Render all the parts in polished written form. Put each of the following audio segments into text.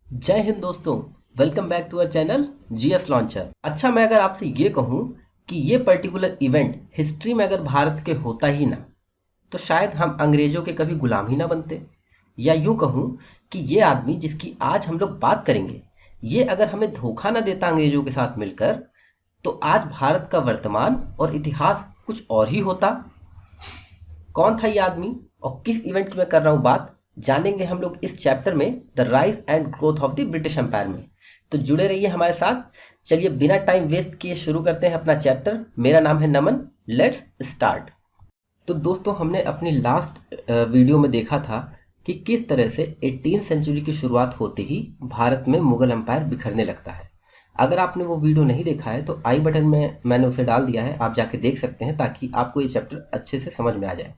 जय हिंद दोस्तों। Welcome back to our channel GS launcher. अच्छा, मैं अगर आपसे ये कहूँ कि ये पर्टिकुलर इवेंट हिस्ट्री में अगर भारत के होता ही ना, तो शायद हम अंग्रेजों के कभी गुलाम ही ना बनते। या यूं कहूँ कि ये आदमी जिसकी आज हम लोग बात करेंगे, ये अगर हमें धोखा ना देता अंग्रेजों के साथ मिलकर, तो आज भारत का वर्तमान और इतिहास कुछ और ही होता। कौन था ये आदमी और किस इवेंट की मैं कर रहा हूँ बात, जानेंगे हम लोग इस चैप्टर में, the rise and growth of the British empire में। तो जुड़े रहिए हमारे साथ। चलिए बिना टाइम वेस्ट किए शुरू करते हैं अपना चैप्टर। मेरा नाम है नमन। Let's start. तो दोस्तों, हमने अपनी लास्ट वीडियो में देखा था कि किस तरह से 18th सेंचुरी की शुरुआत होते ही भारत में मुगल एम्पायर बिखरने लगता है। अगर आपने वो वीडियो नहीं देखा है तो आई बटन में मैंने उसे डाल दिया है, आप जाके देख सकते हैं ताकि आपको ये चैप्टर अच्छे से समझ में आ जाए।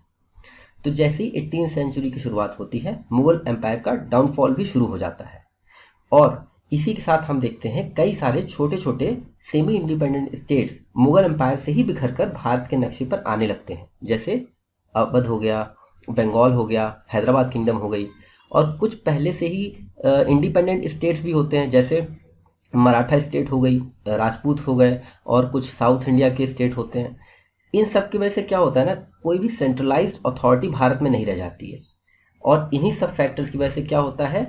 तो जैसे ही 18th सेंचुरी की शुरुआत होती है, मुगल एम्पायर का डाउनफॉल भी शुरू हो जाता है। और इसी के साथ हम देखते हैं कई सारे छोटे छोटे semi independent states Mughal empire से ही बिखर कर भारत के नक्शे पर आने लगते हैं। जैसे अवध हो गया, बंगाल हो गया, हैदराबाद किंगडम हो गई। और कुछ पहले से ही इंडिपेंडेंट स्टेट्स भी होते हैं, जैसे मराठा स्टेट हो गई, राजपूत हो गए, और कुछ साउथ इंडिया के स्टेट होते हैं। इन सब की वजह से क्या होता है ना, कोई भी सेंट्रलाइज्ड अथॉरिटी भारत में नहीं रह जाती है। और इन्हीं सब फैक्टर्स की वजह से क्या होता है,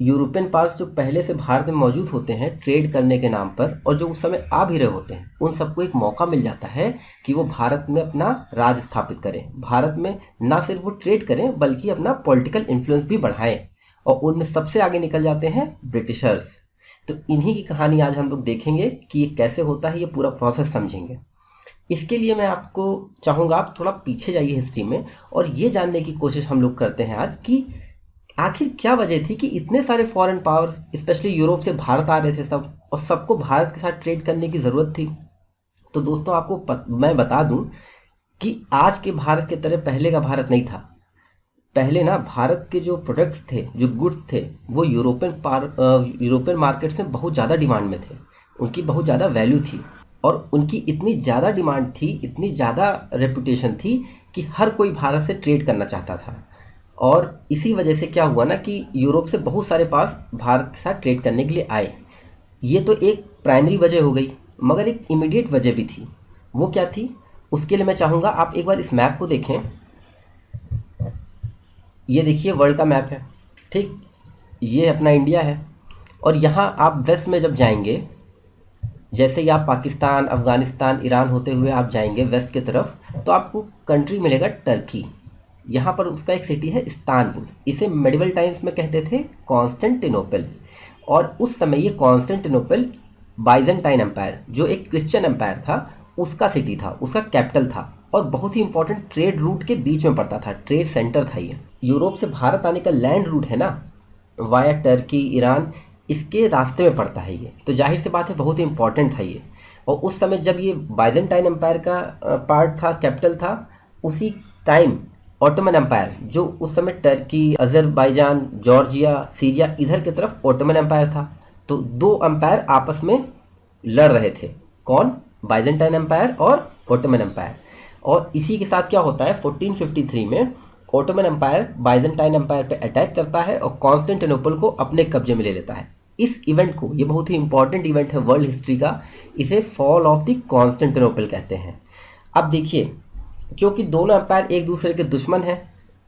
यूरोपियन पावर्स जो पहले से भारत में मौजूद होते हैं ट्रेड करने के नाम पर, और जो उस समय आ भी रहे होते हैं, उन सबको एक मौका मिल जाता है कि वो भारत में अपना राज स्थापित करें। भारत में ना सिर्फ वो ट्रेड करें बल्कि अपना पॉलिटिकल इन्फ्लुएंस भी बढ़ाएं। और उनमें सबसे आगे निकल जाते हैं ब्रिटिशर्स। तो इन्हीं की कहानी आज हम लोग देखेंगे कि ये कैसे होता है, ये पूरा प्रोसेस समझेंगे। इसके लिए मैं आपको चाहूँगा आप थोड़ा पीछे जाइए हिस्ट्री में, और ये जानने की कोशिश हम लोग करते हैं आज कि आखिर क्या वजह थी कि इतने सारे फॉरेन पावर्स स्पेशली यूरोप से भारत आ रहे थे सब, और सबको भारत के साथ ट्रेड करने की ज़रूरत थी। तो दोस्तों, आपको मैं बता दूं कि आज के भारत के तरह पहले का भारत नहीं था। पहले ना भारत के जो प्रोडक्ट्स थे, जो गुड्स थे, वो यूरोपियन मार्केट्स में बहुत ज़्यादा डिमांड में थे। उनकी बहुत ज़्यादा वैल्यू थी। और उनकी इतनी ज़्यादा डिमांड थी, इतनी ज़्यादा रेपुटेशन थी कि हर कोई भारत से ट्रेड करना चाहता था। और इसी वजह से क्या हुआ ना कि यूरोप से बहुत सारे पास भारत के साथ ट्रेड करने के लिए आए। ये तो एक प्राइमरी वजह हो गई, मगर एक इमीडिएट वजह भी थी। वो क्या थी, उसके लिए मैं चाहूँगा आप एक बार इस मैप को देखें। ये देखिए वर्ल्ड का मैप है, ठीक। ये अपना इंडिया है। और यहाँ आप वेस्ट में जब जाएंगे, जैसे ही आप पाकिस्तान, अफगानिस्तान, ईरान होते हुए आप जाएंगे वेस्ट की तरफ, तो आपको कंट्री मिलेगा टर्की। यहाँ पर उसका एक सिटी है इस्तानबुल। इसे मेडिवल टाइम्स में कहते थे कॉन्स्टेंटिनोपल। और उस समय ये कॉन्स्टेंटिनोपल बाइजेंटाइन एम्पायर, जो एक क्रिश्चियन एम्पायर था, उसका सिटी था, उसका कैपिटल था। और बहुत ही इंपॉर्टेंट ट्रेड रूट के बीच में पड़ता था, ट्रेड सेंटर था ये। यूरोप से भारत आने का लैंड रूट है ना, वाया टर्की, ईरान, इसके रास्ते में पड़ता है ये। तो जाहिर सी बात है बहुत ही इंपॉर्टेंट था ये। और उस समय जब ये बाइजेंटाइन एम्पायर का पार्ट था, कैपिटल था, उसी टाइम ऑटोमन एम्पायर, जो उस समय टर्की, अजरबैजान, जॉर्जिया, सीरिया, इधर की तरफ ऑटोमन एम्पायर था। तो दो एम्पायर आपस में लड़ रहे थे। कौन? बाइजेंटाइन एम्पायर और ऑटोमन एम्पायर। और इसी के साथ क्या होता है, 1453 में ऑटोमन एम्पायर बाइजेंटाइन एम्पायर पे अटैक करता है और कॉन्स्टेंटिनोपल को अपने कब्जे में ले लेता है। इस इवेंट को, ये बहुत ही इंपॉर्टेंट इवेंट है वर्ल्ड हिस्ट्री का, इसे फॉल ऑफ द कॉन्स्टेंटिनोपल कहते हैं। अब देखिए, क्योंकि दोनों एम्पायर एक दूसरे के दुश्मन हैं,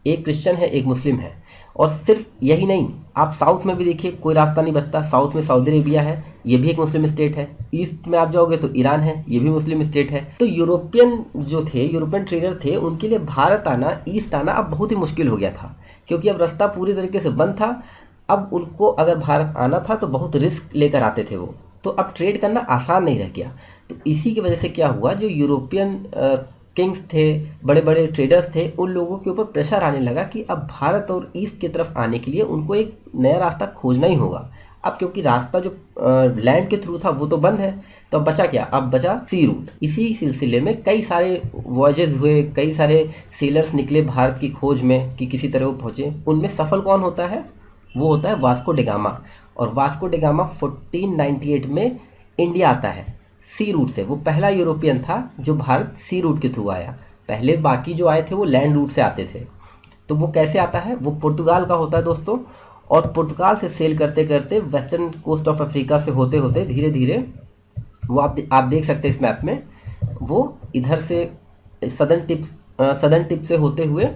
एक क्रिश्चियन है एक मुस्लिम है। और सिर्फ यही नहीं, आप साउथ में भी देखिए, कोई रास्ता नहीं बचता। साउथ में सऊदी अरेबिया है, ये भी एक मुस्लिम स्टेट है। ईस्ट में आप जाओगे तो ईरान है, ये भी मुस्लिम स्टेट है। तो यूरोपियन जो थे, यूरोपियन ट्रेडर थे, उनके लिए भारत आना, ईस्ट आना अब बहुत ही मुश्किल हो गया था, क्योंकि अब रास्ता पूरी तरीके से बंद था। अब उनको अगर भारत आना था तो बहुत रिस्क लेकर आते थे वो। तो अब ट्रेड करना आसान नहीं रह गया। तो इसी की वजह से क्या हुआ, जो यूरोपियन किंग्स थे, बड़े बड़े ट्रेडर्स थे, उन लोगों के ऊपर प्रेशर आने लगा कि अब भारत और ईस्ट की तरफ आने के लिए उनको एक नया रास्ता खोजना ही होगा। अब क्योंकि रास्ता जो लैंड के थ्रू था वो तो बंद है, तो अब बचा क्या, अब बचा सी रूट। इसी सिलसिले में कई सारे वॉयजेस हुए, कई सारे सेलर्स निकले भारत की खोज में कि किसी तरह वो पहुंचे। उनमें सफल कौन होता है, वो होता है वास्को डिगामा। और वास्को डिगामा 1498 में इंडिया आता है सी रूट से। वो पहला यूरोपियन था जो भारत सी रूट के थ्रू आया। पहले बाकी जो आए थे वो लैंड रूट से आते थे। तो वो कैसे आता है, वो पुर्तगाल का होता है दोस्तों। और पुर्तगाल से सेल करते करते वेस्टर्न कोस्ट ऑफ अफ्रीका से होते होते धीरे धीरे वो आप देख सकते हैं इस मैप में, वो इधर से सदर्न टिप से होते हुए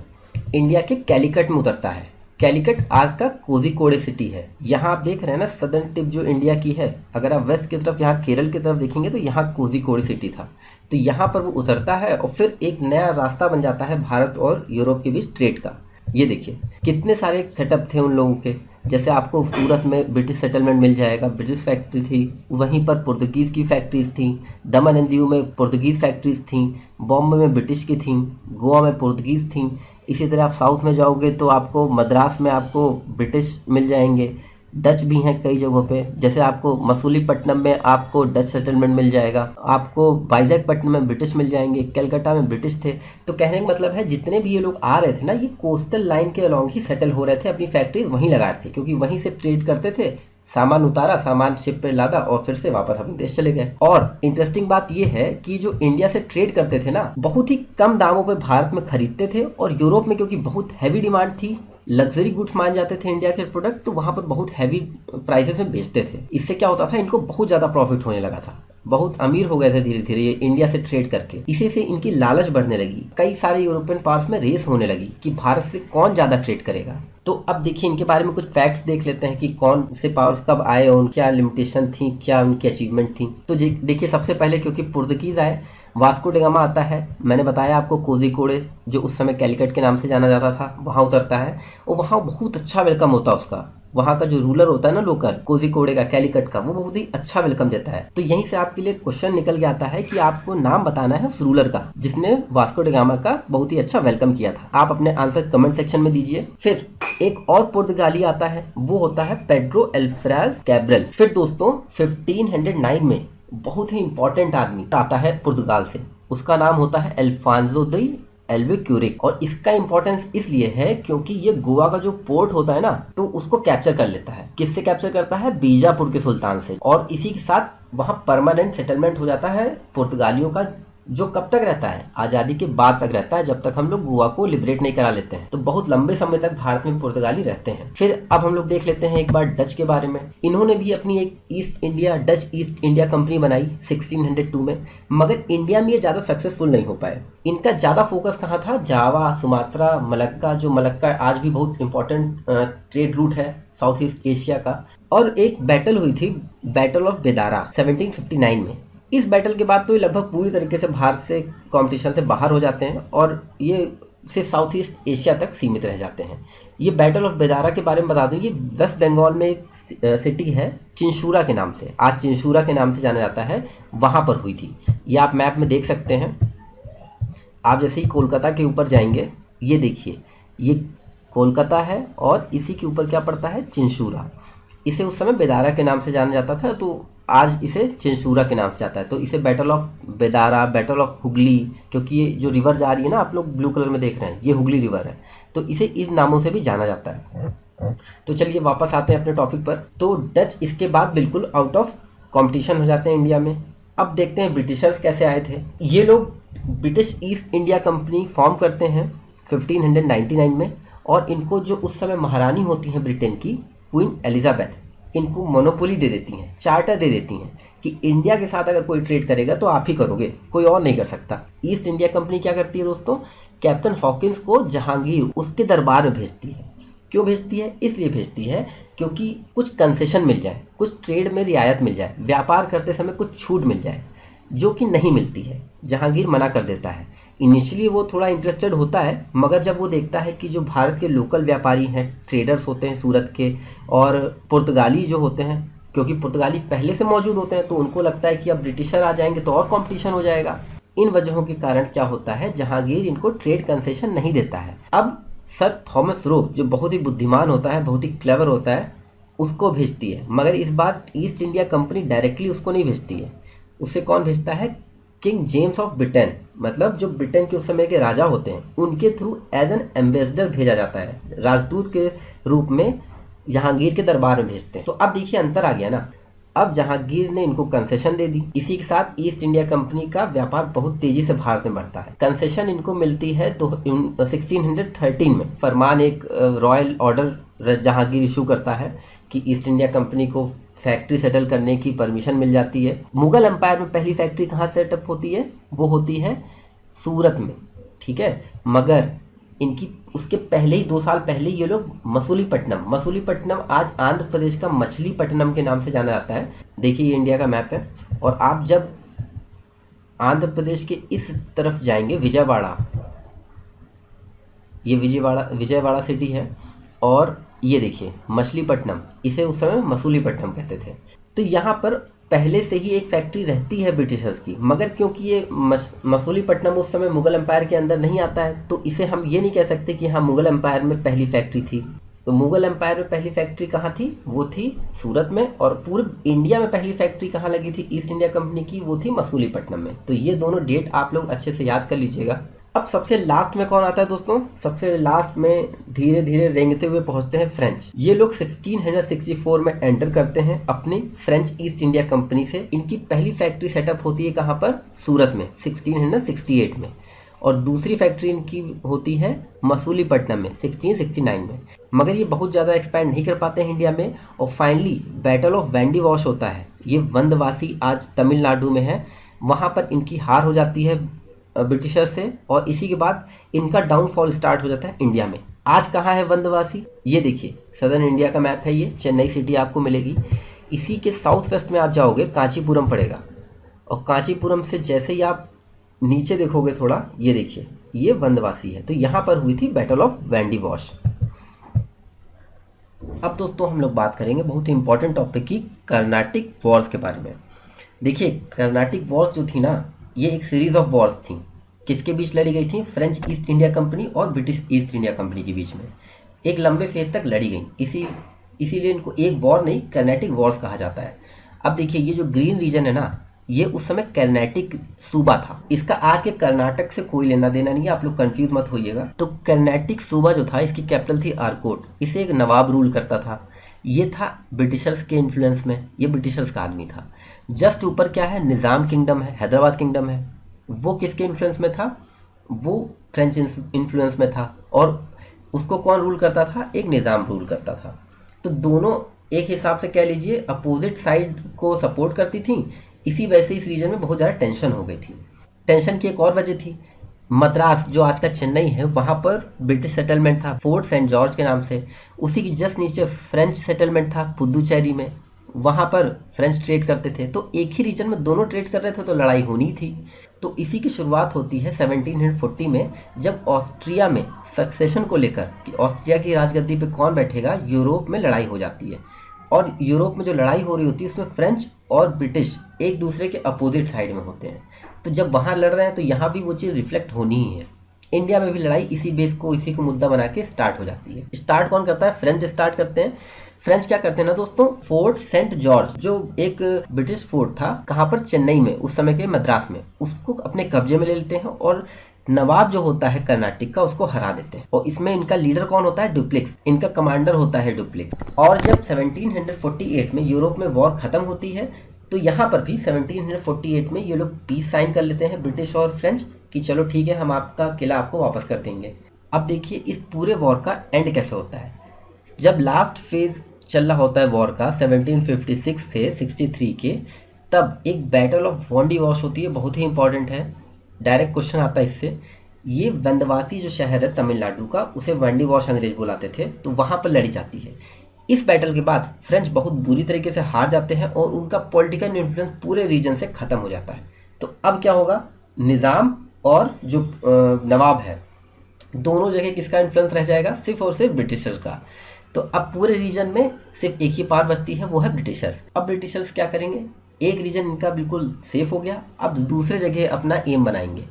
इंडिया के कैलीकट में उतरता है। कैलीकट आज का कोझिकोडे सिटी है। यहाँ आप देख रहे हैं ना सदर्न टिप जो इंडिया की है, अगर आप वेस्ट की तरफ यहाँ केरल की तरफ देखेंगे तो यहाँ कोझिकोडे सिटी था। तो यहाँ पर वो उतरता है और फिर एक नया रास्ता बन जाता है भारत और यूरोप के बीच ट्रेड का। ये देखिए कितने सारे सेटअप थे उन लोगों के, जैसे आपको सूरत में ब्रिटिश सेटलमेंट मिल जाएगा, ब्रिटिश फैक्ट्री थी, वहीं पर पुर्तगीज़ की फैक्ट्रीज थी, दमन एंड दीव में पुर्तगीज़ फैक्ट्रीज थी, बॉम्बे में ब्रिटिश की थी, गोवा में पुर्तगीज़ थी। इसी तरह आप साउथ में जाओगे तो आपको मद्रास में आपको ब्रिटिश मिल जाएंगे, डच भी हैं कई जगहों पे, जैसे आपको मसूलीपट्टनम में आपको डच सेटलमेंट मिल जाएगा, आपको वाइजैकपट्टनम में ब्रिटिश मिल जाएंगे, कलकत्ता में ब्रिटिश थे। तो कहने का मतलब है जितने भी ये लोग आ रहे थे ना, ये कोस्टल लाइन के अलॉन्ग ही सेटल हो रहे थे, अपनी फैक्ट्रीज वहीं लगा रहे थे, क्योंकि वहीं से ट्रेड करते थे, सामान उतारा, सामान शिप पे लादा और फिर से वापस अपने देश चले गए। और इंटरेस्टिंग बात यह है कि जो इंडिया से ट्रेड करते थे ना, बहुत ही कम दामों पे भारत में खरीदते थे, और यूरोप में क्योंकि बहुत हैवी डिमांड थी, लग्जरी गुड्स मान जाते थे इंडिया के प्रोडक्ट, तो वहां पर बहुत हैवी प्राइसेस में बेचते थे। इससे क्या होता था, इनको बहुत ज्यादा प्रॉफिट होने लगा था, बहुत अमीर हो गए थे धीरे धीरे ये इंडिया से ट्रेड करके। इसी से इनकी लालच बढ़ने लगी, कई सारे यूरोपियन पार्ट्स में रेस होने लगी कि भारत से कौन ज्यादा ट्रेड करेगा। तो अब देखिए इनके बारे में कुछ फैक्ट्स देख लेते हैं कि कौन से पावर्स कब आए और क्या लिमिटेशन थी, क्या उनकी अचीवमेंट थी। तो देखिए सबसे पहले क्योंकि पुर्तगीज आए, वास्को ड गामा आता है, मैंने बताया आपको कोझिकोडे जो उस समय कैलीकट के नाम से जाना जाता था, वहां उतरता है और वहां बहुत अच्छा वेलकम होता है उसका। वहां का जो रूलर होता है ना लोकल कोझिकोडे का, कैलीकट का, वो बहुत ही अच्छा वेलकम देता है। तो यहीं से आपके लिए क्वेश्चन निकल के आता है कि आपको नाम बताना है उस रूलर का जिसने वास्को ड गामा का बहुत ही अच्छा वेलकम किया था। आप अपने आंसर कमेंट सेक्शन में दीजिए। फिर एक और पुर्तगाली आता है, वो होता है पेड्रो एल्फ्रेज कैब्रल। फिर दोस्तों 1509 में बहुत ही इंपॉर्टेंट आदमी आता है पुर्तगाल से, उसका नाम होता है अल्फांसो दी एल्बुक्यूरिक। और इसका इंपॉर्टेंस इसलिए है क्योंकि ये गोवा का जो पोर्ट होता है ना, तो उसको कैप्चर कर लेता है। किससे कैप्चर करता है? बीजापुर के सुल्तान से। और इसी के साथ वहां परमानेंट सेटलमेंट हो जाता है पुर्तगालियों का, जो कब तक रहता है? आजादी के बाद तक रहता है, जब तक हम लोग गोवा को लिबरेट नहीं करा लेते हैं। तो बहुत लंबे समय तक भारत में पुर्तगाली रहते हैं। फिर अब हम लोग देख लेते हैं एक बार डच के बारे में। इन्होंने भी अपनी एक डच ईस्ट इंडिया कंपनी बनाई 1602 में, मगर इंडिया में ये ज्यादा सक्सेसफुल नहीं हो पाए। इनका ज्यादा फोकस कहाँ था? जावा, सुमात्रा, मलक्का, जो मलक्का आज भी बहुत इंपॉर्टेंट ट्रेड रूट है साउथ ईस्ट एशिया का। और एक बैटल हुई थी, बैटल ऑफ बेदारा 1759 में। इस बैटल के बाद तो ये लगभग पूरी तरीके से भारत से कंपटीशन से बाहर हो जाते हैं और ये सिर्फ साउथ ईस्ट एशिया तक सीमित रह जाते हैं। ये बैटल ऑफ बेदारा के बारे में बता दूं, ये वेस्ट बंगाल में एक सिटी है चिंशूरा के नाम से, आज चिंशूरा के नाम से जाना जाता है, वहां पर हुई थी। ये आप मैप में देख सकते हैं। आप जैसे ही कोलकाता के ऊपर जाएंगे, ये देखिए ये कोलकाता है और इसी के ऊपर क्या पड़ता है? चिंशूरा। इसे उस समय बेदारा के नाम से जाना जाता था, तो आज इसे चिंशूरा के नाम से जाता है। तो इसे battle of Bedara, battle of Hooghly, क्योंकि ये जो रिवर जा रही है ना, आप लोग ब्लू कलर में देख रहे हैं, ये हुगली रिवर है, तो इसे इन नामों से भी जाना जाता है। तो चलिए वापस आते हैं अपने टॉपिक पर। तो डच इसके बाद बिल्कुल आउट ऑफ कॉम्पिटिशन हो जाते हैं इंडिया में। अब देखते हैं ब्रिटिशर्स कैसे आए थे। ये लोग British East India company form करते हैं 1599 में, और इनको जो उस समय महारानी होती हैं ब्रिटेन की, क्वीन एलिजाबेथ, इनको मोनोपोली दे देती हैं, चार्टर दे देती हैं कि इंडिया के साथ अगर कोई ट्रेड करेगा तो आप ही करोगे, कोई और नहीं कर सकता। ईस्ट इंडिया कंपनी क्या करती है दोस्तों? कैप्टन हॉकिंस को जहांगीर उसके दरबार में भेजती है। क्यों भेजती है? इसलिए भेजती है क्योंकि कुछ कंसेशन मिल जाए, कुछ ट्रेड में रियायत मिल जाए, व्यापार करते समय कुछ छूट मिल जाए, जो कि नहीं मिलती है। जहांगीर मना कर देता है। इनिशियली वो थोड़ा इंटरेस्टेड होता है, मगर जब वो देखता है कि जो भारत के लोकल व्यापारी हैं, ट्रेडर्स होते हैं सूरत के, और पुर्तगाली जो होते हैं, क्योंकि पुर्तगाली पहले से मौजूद होते हैं, तो उनको लगता है कि अब ब्रिटिशर आ जाएंगे तो और कंपटीशन हो जाएगा। इन वजहों के कारण क्या होता है, जहांगीर इनको ट्रेड कंसेशन नहीं देता है। अब सर थॉमस रोप, जो बहुत ही बुद्धिमान होता है, बहुत ही क्लेवर होता है, उसको भेजती है। मगर इस बार ईस्ट इंडिया कंपनी डायरेक्टली उसको नहीं भेजती है। उसे कौन भेजता है? किंग जेम्स ऑफ ब्रिटेन, मतलब जो ब्रिटेन के उस समय के राजा होते हैं, उनके थ्रू एज एन एम्बेसडर भेजा जाता है, राजदूत के रूप में जहांगीर के दरबार में भेजते हैं। तो अब देखिए अंतर आ गया ना। अब जहांगीर ने इनको कंसेशन दे दी। इसी के साथ ईस्ट इंडिया कंपनी का व्यापार बहुत तेजी से भारत में बढ़ता है। कंसेशन इनको मिलती है 1613 में। फरमान एक रॉयल ऑर्डर जहांगीर इशू करता है कि ईस्ट इंडिया कंपनी को फैक्ट्री सेटल करने की परमिशन मिल जाती है। मुगल एम्पायर में पहली फैक्ट्री कहाँ सेटअप होती है? वो होती है सूरत में, ठीक है। मगर इनकी उसके पहले ही 2 साल पहले ये लोग मसूलीपट्टनम आज आंध्र प्रदेश का मछलीपट्टनम के नाम से जाना जाता है। देखिए ये इंडिया का मैप है, और आप जब आंध्र प्रदेश के इस तरफ जाएंगे विजयवाड़ा, ये विजयवाड़ा सिटी है, और ये देखिए मछलीपट्टनम, इसे उस समय मसूलीपट्टनम कहते थे। तो यहाँ पर पहले से ही एक फैक्ट्री रहती है ब्रिटिशर्स की, मगर क्योंकि ये मसूलीपट्टनम उस समय मुगल एम्पायर के अंदर नहीं आता है, तो इसे हम ये नहीं कह सकते कि हाँ मुगल एम्पायर में पहली फैक्ट्री थी। तो मुगल एम्पायर में पहली फैक्ट्री कहाँ थी? वो थी सूरत में। और पूरे इंडिया में पहली फैक्ट्री कहाँ लगी थी ईस्ट इंडिया कंपनी की? वो थी मसूलीपट्टनम में। तो ये दोनों डेट आप लोग अच्छे से याद कर लीजिएगा। अब सबसे लास्ट में कौन आता है दोस्तों? सबसे लास्ट में धीरे धीरे रेंगते हुए पहुंचते हैं फ्रेंच। ये लोग 1664 में एंटर करते हैं अपनी फ्रेंच ईस्ट इंडिया कंपनी से। इनकी पहली फैक्ट्री सेटअप होती है कहाँ पर? सूरत में 1668 में। और दूसरी फैक्ट्री इनकी होती है मसूलीपट्टनम में 1669 में। मगर ये बहुत ज़्यादा एक्सपैंड नहीं कर पाते हैं इंडिया में, और finally battle of Vendée wash होता है। ये वंदवासी आज तमिलनाडु में है। वहाँ पर इनकी हार हो जाती है ब्रिटिशर से, और इसी के बाद इनका डाउनफॉल स्टार्ट हो जाता है इंडिया में। आज कहाँ है वंदवासी? ये देखिए सदर्न इंडिया का मैप है, ये चेन्नई सिटी आपको मिलेगी। इसी के साउथ वेस्ट में आप जाओगे कांचीपुरम पड़ेगा, और कांचीपुरम से जैसे ही आप नीचे देखोगे थोड़ा, ये देखिए ये वंदवासी है। तो यहाँ पर हुई थी बैटल ऑफ वैंडी वॉश। अब दोस्तों हम लोग बात करेंगे बहुत ही इंपॉर्टेंट टॉपिक की, कर्नाटिक वॉर्स के बारे में। देखिए कर्नाटिक वॉर्स जो थी ना, ये एक सीरीज ऑफ वॉर्स थी। किसके बीच लड़ी गई थी? फ्रेंच ईस्ट इंडिया कंपनी और ब्रिटिश ईस्ट इंडिया कंपनी के बीच में एक लंबे फेज तक लड़ी गई। इसीलिए इनको एक वॉर नहीं, कर्नाटिक वॉर्स कहा जाता है। अब देखिए ये जो ग्रीन रीजन है ना, ये उस समय कर्नाटिक सूबा था। इसका आज के कर्नाटक से कोई लेना देना नहीं है, आप लोग कंफ्यूज मत होइएगा। तो कर्नाटिक सूबा जो था, इसकी कैपिटल थी आरकोट। इसे एक नवाब रूल करता था। ये था ब्रिटिशर्स के इन्फ्लुएंस में, ये ब्रिटिशर्स का आदमी था। जस्ट ऊपर क्या है? निज़ाम किंगडम है, हैदराबाद किंगडम है। वो किसके इन्फ्लुएंस में था? वो फ्रेंच इन्फ्लुएंस में था। और उसको कौन रूल करता था? एक निज़ाम रूल करता था। तो दोनों एक हिसाब से कह लीजिए अपोजिट साइड को सपोर्ट करती थी। इसी वजह से इस रीजन में बहुत ज़्यादा टेंशन हो गई थी। टेंशन की एक और वजह थी, मद्रास जो आज का चेन्नई है, वहाँ पर ब्रिटिश सेटलमेंट था फोर्ट सेंट जॉर्ज के नाम से। उसी की जस्ट नीचे फ्रेंच सेटलमेंट था पुदुचेरी में, वहाँ पर फ्रेंच ट्रेड करते थे। तो एक ही रीजन में दोनों ट्रेड कर रहे थे, तो लड़ाई होनी थी। तो इसी की शुरुआत होती है 1740 में, जब ऑस्ट्रिया में सक्सेशन को लेकर कि ऑस्ट्रिया की राजगद्दी पे कौन बैठेगा, यूरोप में लड़ाई हो जाती है। और यूरोप में जो लड़ाई हो रही होती है उसमें फ्रेंच और ब्रिटिश एक दूसरे के अपोजिट साइड में होते हैं। तो जब वहाँ लड़ रहे हैं तो यहाँ भी वो चीज़ रिफ्लेक्ट होनी ही है। इंडिया में भी लड़ाई इसी बेस को, इसी को मुद्दा बना के स्टार्ट हो जाती है। स्टार्ट कौन करता है? फ्रेंच स्टार्ट करते हैं। फ्रेंच क्या करते हैं ना दोस्तों, फोर्ट सेंट जॉर्ज जो एक ब्रिटिश फोर्ट था, कहाँ पर? चेन्नई में, उस समय के मद्रास में, उसको अपने कब्जे में ले लेते हैं और नवाब जो होता है कर्नाटक का, उसको हरा देते हैं। और इसमें इनका लीडर कौन होता है? डुप्लेक्स। इनका कमांडर होता है डुप्लेक्स। और जब 1748 में यूरोप में वॉर खत्म होती है, तो यहाँ पर भी 1748 में ये लोग पीस साइन कर लेते हैं ब्रिटिश और फ्रेंच कि चलो ठीक है, हम आपका किला आपको वापस कर देंगे। अब देखिए इस पूरे वॉर का एंड कैसे होता है। जब लास्ट फेज चल रहा होता है वॉर का 1756 से 63 के, तब एक बैटल ऑफ वैंडी वॉश होती है, बहुत ही इंपॉर्टेंट है, डायरेक्ट क्वेश्चन आता है इससे। ये वंदवासी जो शहर है तमिलनाडु का, उसे वैंडी वॉश अंग्रेज बुलाते थे, तो वहां पर लड़ी जाती है। इस बैटल के बाद फ्रेंच बहुत बुरी तरीके से हार जाते हैं और उनका पॉलिटिकल इन्फ्लुएंस पूरे रीजन से खत्म हो जाता है। तो अब क्या होगा? निज़ाम और जो नवाब है, दोनों जगह किसका इन्फ्लुएंस रह जाएगा? सिर्फ और सिर्फ ब्रिटिशर्स का। तो अब पूरे रीजन में सिर्फ एक ही पावर बचती है, वो है ब्रिटिशर्स। अब ब्रिटिशर्स क्या करेंगे? एक रीजन इनका बिल्कुल सेफ हो गया, अब दूसरे जगह अपना एम बनाएंगे,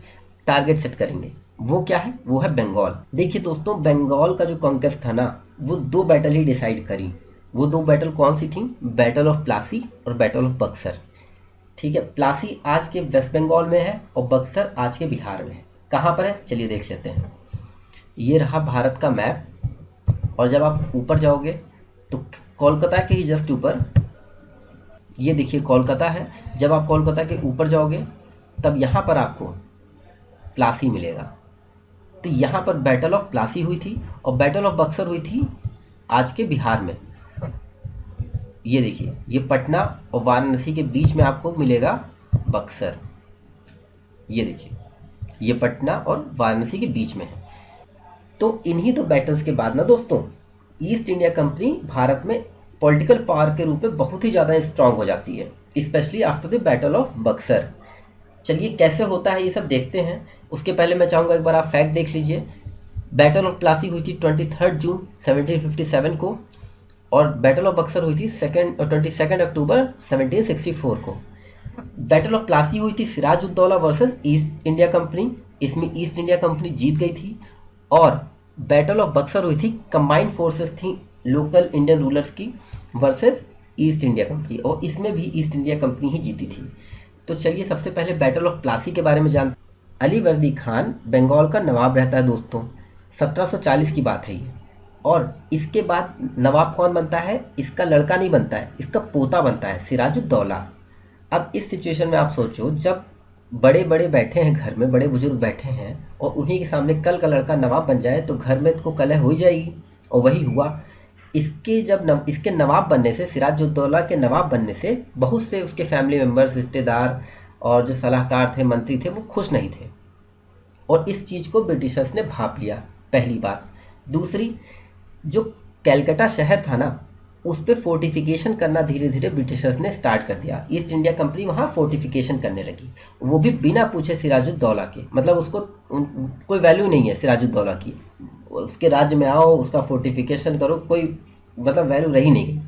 टारगेट सेट करेंगे। वो क्या है? वो है बंगाल। देखिए दोस्तों, बंगाल का जो कॉन्क्वेस्ट था ना, वो 2 बैटल ही डिसाइड करी। वो 2 बैटल कौन सी थी? बैटल ऑफ प्लासी और बैटल ऑफ बक्सर। ठीक है, प्लासी आज के वेस्ट बंगाल में है और बक्सर आज के बिहार में है। कहाँ पर है? चलिए देख लेते हैं। ये रहा भारत का मैप, और जब आप ऊपर जाओगे तो कोलकाता के ही जस्ट ऊपर ये देखिए कोलकाता है। जब आप कोलकाता के ऊपर जाओगे तब यहाँ पर आपको प्लासी मिलेगा। तो यहाँ पर बैटल ऑफ प्लासी हुई थी और बैटल ऑफ बक्सर हुई थी आज के बिहार में। ये देखिए, ये पटना और वाराणसी के बीच में आपको मिलेगा बक्सर। ये देखिए, ये पटना और वाराणसी के बीच में है। तो इन्हीं तो बैटल्स के बाद ना दोस्तों, ईस्ट इंडिया कंपनी भारत में पॉलिटिकल पावर के रूप में बहुत ही ज़्यादा स्ट्रांग हो जाती है, specially after the battle of Buxar. चलिए कैसे होता है ये सब देखते हैं। उसके पहले मैं चाहूँगा एक बार आप फैक्ट देख लीजिए। बैटल ऑफ प्लासी हुई थी 23 जून 1757 को और बैटल ऑफ बक्सर हुई थी 22 अक्टूबर 1764 को। बैटल ऑफ प्लासी हुई थी Sirajuddaula versus East India Company, इसमें ईस्ट इंडिया कंपनी जीत गई थी। और बैटल ऑफ बक्सर हुई थी कंबाइंड फोर्सेस थी लोकल इंडियन रूलर्स की वर्सेस ईस्ट इंडिया कंपनी, और इसमें भी ईस्ट इंडिया कंपनी ही जीती थी। तो चलिए सबसे पहले बैटल ऑफ प्लासी के बारे में जानते। अली वर्दी खान बंगाल का नवाब रहता है दोस्तों, 1740 की बात है ये। और इसके बाद नवाब कौन बनता है? इसका लड़का नहीं बनता है, इसका पोता बनता है, सिराजुद्दौला। अब इस सिचुएशन में आप सोचो, जब बड़े बड़े बैठे हैं घर में, बड़े बुजुर्ग बैठे हैं और उन्हीं के सामने कल का लड़का नवाब बन जाए तो घर में तो कलह हो ही जाएगी। और वही हुआ। इसके नवाब बनने से, सिराजुद्दौला के नवाब बनने से बहुत से उसके फैमिली मेम्बर्स, रिश्तेदार और जो सलाहकार थे, मंत्री थे, वो खुश नहीं थे। और इस चीज़ को ब्रिटिशर्स ने भांप लिया, पहली बात। दूसरी, जो कैलकाटा शहर था ना, उस पर फोर्टिफिकेशन करना धीरे धीरे ब्रिटिशर्स ने स्टार्ट कर दिया। ईस्ट इंडिया कंपनी वहाँ फोर्टिफिकेशन करने लगी, वो भी बिना पूछे सिराजुद्दौला के। मतलब उसको कोई वैल्यू नहीं है सिराजुद्दौला की, उसके राज्य में आओ, उसका फोर्टिफिकेशन करो, कोई मतलब वैल्यू रही नहीं गई।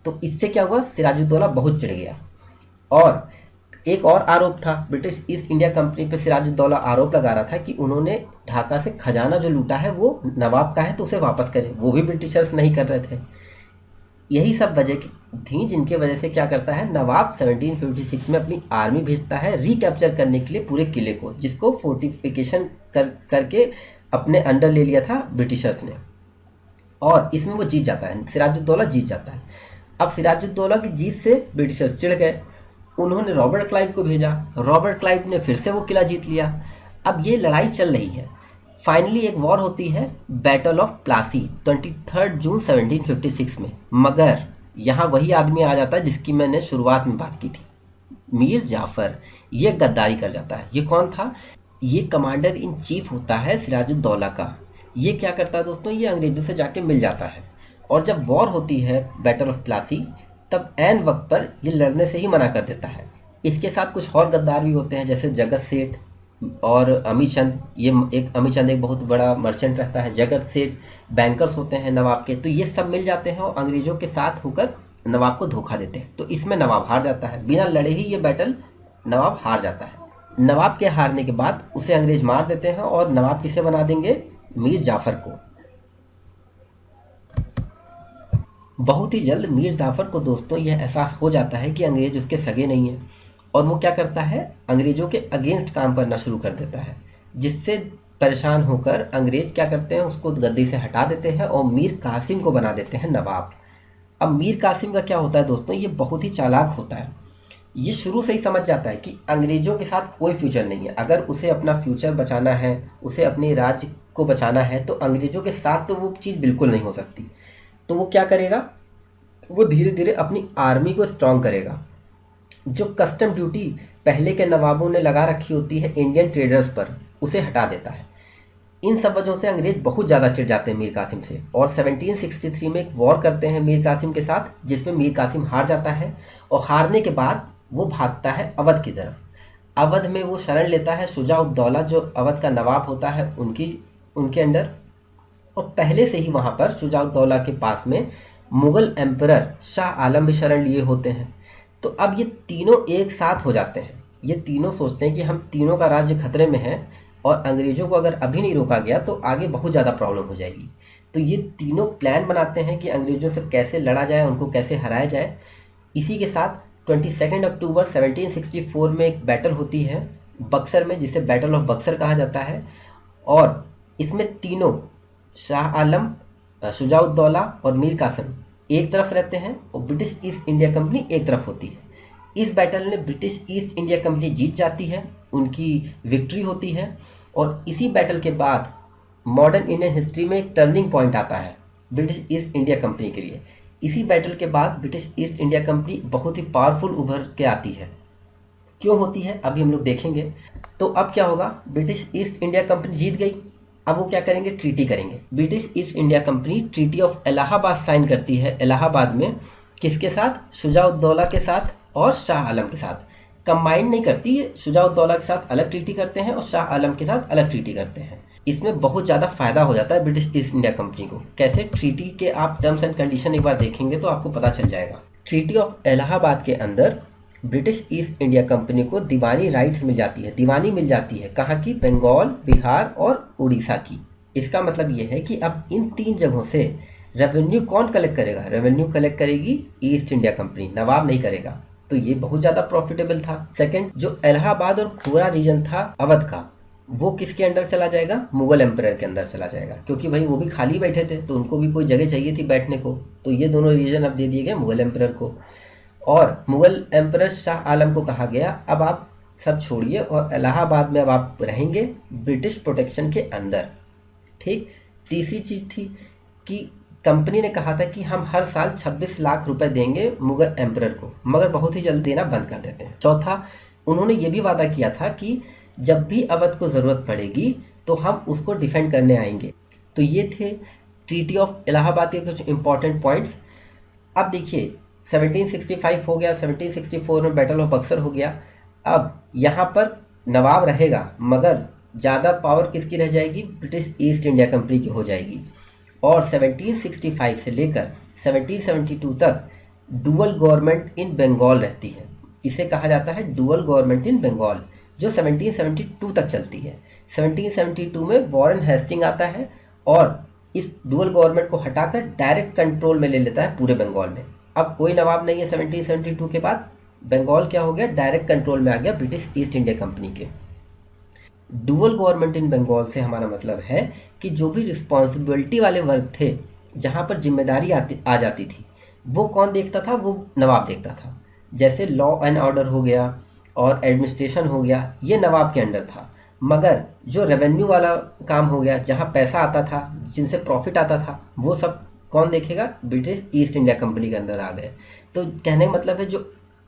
तो इससे क्या हुआ, सिराजुद्दौला बहुत चिढ़ गया। और एक और आरोप था, ब्रिटिश ईस्ट इंडिया कंपनी पे सिराजुद्दौला आरोप लगा रहा था कि उन्होंने ढाका से खजाना जो लूटा है वो नवाब का है तो उसे वापस करें। वो भी ब्रिटिशर्स नहीं कर रहे थे। यही सब वजह थी जिनके वजह से क्या करता है नवाब 1756 में अपनी आर्मी भेजता है रिकैप्चर करने के लिए पूरे किले को, जिसको फोर्टिफिकेशन करके अपने अंडर ले लिया था ब्रिटिशर्स ने। और इसमें वो जीत जाता है, सिराजुद्दौला जीत जाता है। अब सिराजुद्दौला की जीत से ब्रिटिशर्स चिढ़ गए, उन्होंने रॉबर्ट क्लाइव को भेजा। रॉबर्ट क्लाइव ने फिर से वो किला जीत लिया। अब ये लड़ाई चल रही है। फाइनली एक वॉर होती है, बैटल ऑफ प्लासी, 23 जून 1756 में। मगर यहाँ वही आदमी आ जाता है जिसकी मैंने शुरुआत में बात की थी, मीर जाफर। ये गद्दारी कर जाता है। ये कौन था? ये कमांडर इन चीफ होता है सिराजुद्दौला का। ये क्या करता है दोस्तों, ये अंग्रेजों से जाके मिल जाता है। और जब वॉर होती है बैटल ऑफ प्लासी, तब ऐन वक्त पर ये लड़ने से ही मना कर देता है। इसके साथ कुछ और गद्दार भी होते हैं, जैसे जगत सेठ और अमीचंद। ये एक अमीचंद एक बहुत बड़ा मर्चेंट रहता है, जगत सेठ बैंकर्स होते हैं नवाब के। तो ये सब मिल जाते हैं और अंग्रेजों के साथ होकर नवाब को धोखा देते हैं। तो इसमें नवाब हार जाता है, बिना लड़े ही ये बैटल नवाब हार जाता है। नवाब के हारने के बाद उसे अंग्रेज मार देते हैं और नवाब किसे बना देंगे? मीर जाफर को। बहुत ही जल्द मीर जाफर को दोस्तों यह एहसास हो जाता है कि अंग्रेज उसके सगे नहीं है, और वो क्या करता है, अंग्रेजों के अगेंस्ट काम करना शुरू कर देता है। जिससे परेशान होकर अंग्रेज क्या करते हैं, उसको गद्दी से हटा देते हैं और मीर कासिम को बना देते हैं नवाब। अब मीर कासिम का क्या होता है दोस्तों, ये बहुत ही चालाक होता है। ये शुरू से ही समझ जाता है कि अंग्रेजों के साथ कोई फ्यूचर नहीं है। अगर उसे अपना फ्यूचर बचाना है, उसे अपने राज्य को बचाना है, तो अंग्रेजों के साथ तो वो चीज़ बिल्कुल नहीं हो सकती। तो वो क्या करेगा, वो धीरे धीरे अपनी आर्मी को स्ट्रांग करेगा। जो कस्टम ड्यूटी पहले के नवाबों ने लगा रखी होती है इंडियन ट्रेडर्स पर, उसे हटा देता है। इन सब वजहों से अंग्रेज बहुत ज़्यादा चिढ़ जाते हैं मीर कासिम से, और 1763 में एक वॉर करते हैं मीर कासिम के साथ, जिसमें मीर कासिम हार जाता है। और हारने के बाद वो भागता है अवध की तरफ। अवध में वो शरण लेता है शुजा-उद-दौला, जो अवध का नवाब होता है, उनके अंडर। और पहले से ही वहाँ पर शुजा-उद-दौला के पास में मुगल एम्परर शाह आलम भी शरण लिए होते हैं। तो अब ये तीनों एक साथ हो जाते हैं। ये तीनों सोचते हैं कि हम तीनों का राज्य खतरे में है और अंग्रेजों को अगर अभी नहीं रोका गया तो आगे बहुत ज़्यादा प्रॉब्लम हो जाएगी। तो ये तीनों प्लान बनाते हैं कि अंग्रेजों से कैसे लड़ा जाए, उनको कैसे हराया जाए। इसी के साथ 22 अक्टूबर 1764 में एक बैटल होती है बक्सर में, जिसे बैटल ऑफ बक्सर कहा जाता है। और इसमें तीनों शाह आलम, शुजा-उद-दौला और मीर कासिम एक तरफ रहते हैं और ब्रिटिश ईस्ट इंडिया कंपनी एक तरफ होती है। इस बैटल में ब्रिटिश ईस्ट इंडिया कंपनी जीत जाती है, उनकी विक्ट्री होती है। और इसी बैटल के बाद मॉडर्न इंडियन हिस्ट्री में एक टर्निंग पॉइंट आता है ब्रिटिश ईस्ट इंडिया कंपनी के लिए। इसी बैटल के बाद ब्रिटिश ईस्ट इंडिया कंपनी बहुत ही पावरफुल उभर के आती है। क्यों होती है अभी हम लोग देखेंगे। तो अब क्या होगा, ब्रिटिश ईस्ट इंडिया कंपनी जीत गई, अब वो क्या करेंगे, ट्रीटी करेंगे। British East India Company treaty of Allahabad sign करती है इलाहाबाद में, किसके साथ, शुजा-उद-दौला के साथ और शाह आलम के साथ। कंबाइंड नहीं करती है, शुजा-उद-दौला के साथ अलग ट्रीटी करते हैं और शाह आलम के साथ अलग ट्रीटी करते हैं। इसमें बहुत ज़्यादा फायदा हो जाता है ब्रिटिश ईस्ट इंडिया कंपनी को। कैसे, ट्रीटी के आप टर्म्स एंड कंडीशन एक बार देखेंगे तो आपको पता चल जाएगा। ट्रीटी ऑफ इलाहाबाद के अंदर ब्रिटिश ईस्ट इंडिया कंपनी को दीवानी राइट्स मिल जाती है, दीवानी मिल जाती है कहाँ की, बंगाल, बिहार और उड़ीसा की। इसका मतलब ये है कि अब इन 3 जगहों से रेवेन्यू कौन कलेक्ट करेगा, रेवेन्यू कलेक्ट करेगी ईस्ट इंडिया कंपनी, नवाब नहीं करेगा। तो ये बहुत ज़्यादा प्रॉफिटेबल था। सेकंड, जो इलाहाबाद और खोरा रीजन था अवध का, वो किसके अंडर चला जाएगा, मुगल एम्परर के अंदर चला जाएगा, क्योंकि भाई वो भी खाली बैठे थे तो उनको भी कोई जगह चाहिए थी बैठने को। तो ये दोनों रीजन अब दे दिए गए मुगल एम्परर को। और मुगल एम्परर शाह आलम को कहा गया अब आप सब छोड़िए और इलाहाबाद में अब आप रहेंगे ब्रिटिश प्रोटेक्शन के अंदर। ठीक। तीसरी चीज़ थी कि कंपनी ने कहा था कि हम हर साल 26 लाख रुपए देंगे मुगल एम्परर को, मगर बहुत ही जल्द देना बंद कर देते हैं। चौथा, उन्होंने ये भी वादा किया था कि जब भी अवध को ज़रूरत पड़ेगी तो हम उसको डिफेंड करने आएंगे। तो ये थे ट्रीटी ऑफ इलाहाबाद के कुछ इंपॉर्टेंट पॉइंट्स। अब देखिए 1765 हो गया, 1764 में बैटल ऑफ बक्सर हो गया। अब यहाँ पर नवाब रहेगा मगर ज़्यादा पावर किसकी रह जाएगी, ब्रिटिश ईस्ट इंडिया कंपनी की हो जाएगी। और 1765 से लेकर 1772 तक डुअल गवर्नमेंट इन बंगाल रहती है। इसे कहा जाता है डुअल गवर्नमेंट इन बंगाल, जो 1772 तक चलती है। 1772 में वॉरेन हेस्टिंग आता है और इस डुअल गवर्नमेंट को हटाकर डायरेक्ट कंट्रोल में ले लेता है पूरे बंगाल में। अब कोई नवाब नहीं है 1772 के बाद, बंगाल क्या हो गया, डायरेक्ट कंट्रोल में आ गया ब्रिटिश ईस्ट इंडिया कंपनी के। डुअल गवर्नमेंट इन बंगाल से हमारा मतलब है कि जो भी रिस्पॉन्सिबिलिटी वाले वर्ग थे, जहाँ पर जिम्मेदारी आ जाती थी, वो कौन देखता था, वो नवाब देखता था। जैसे लॉ एंड ऑर्डर हो गया और एडमिनिस्ट्रेशन हो गया, ये नवाब के अंडर था। मगर जो रेवेन्यू वाला काम हो गया, जहाँ पैसा आता था, जिनसे प्रॉफिट आता था, वो सब कौन देखेगा, ब्रिटिश ईस्ट इंडिया कंपनी के अंदर आ गए। तो कहने का मतलब है जो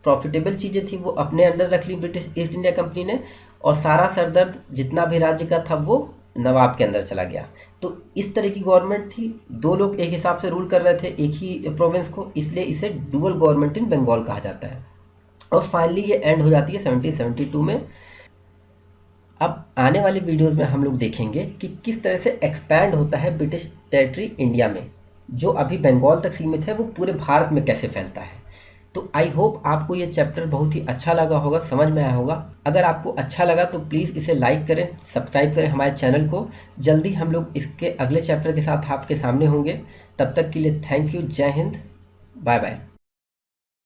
प्रॉफिटेबल चीज़ें थी वो अपने अंडर रख ली ब्रिटिश ईस्ट इंडिया कंपनी ने, और सारा सरदर्द जितना भी राज्य का था वो नवाब के अंदर चला गया। तो इस तरह की गवर्नमेंट थी, 2 लोग एक हिसाब से रूल कर रहे थे एक ही प्रोविंस को, इसलिए इसे डुअल गवर्नमेंट इन बंगाल कहा जाता है। और फाइनली ये एंड हो जाती है 1772 में। अब आने वाले वीडियोस में हम लोग देखेंगे कि किस तरह से एक्सपैंड होता है ब्रिटिश टेरिटरी इंडिया में, जो अभी बंगाल तक सीमित है वो पूरे भारत में कैसे फैलता है। तो आई होप आपको ये चैप्टर बहुत ही अच्छा लगा होगा, समझ में आया होगा। अगर आपको अच्छा लगा तो प्लीज़ इसे लाइक करें, सब्सक्राइब करें हमारे चैनल को। जल्दी हम लोग इसके अगले चैप्टर के साथ आपके सामने होंगे। तब तक के लिए थैंक यू, जय हिंद, बाय बाय।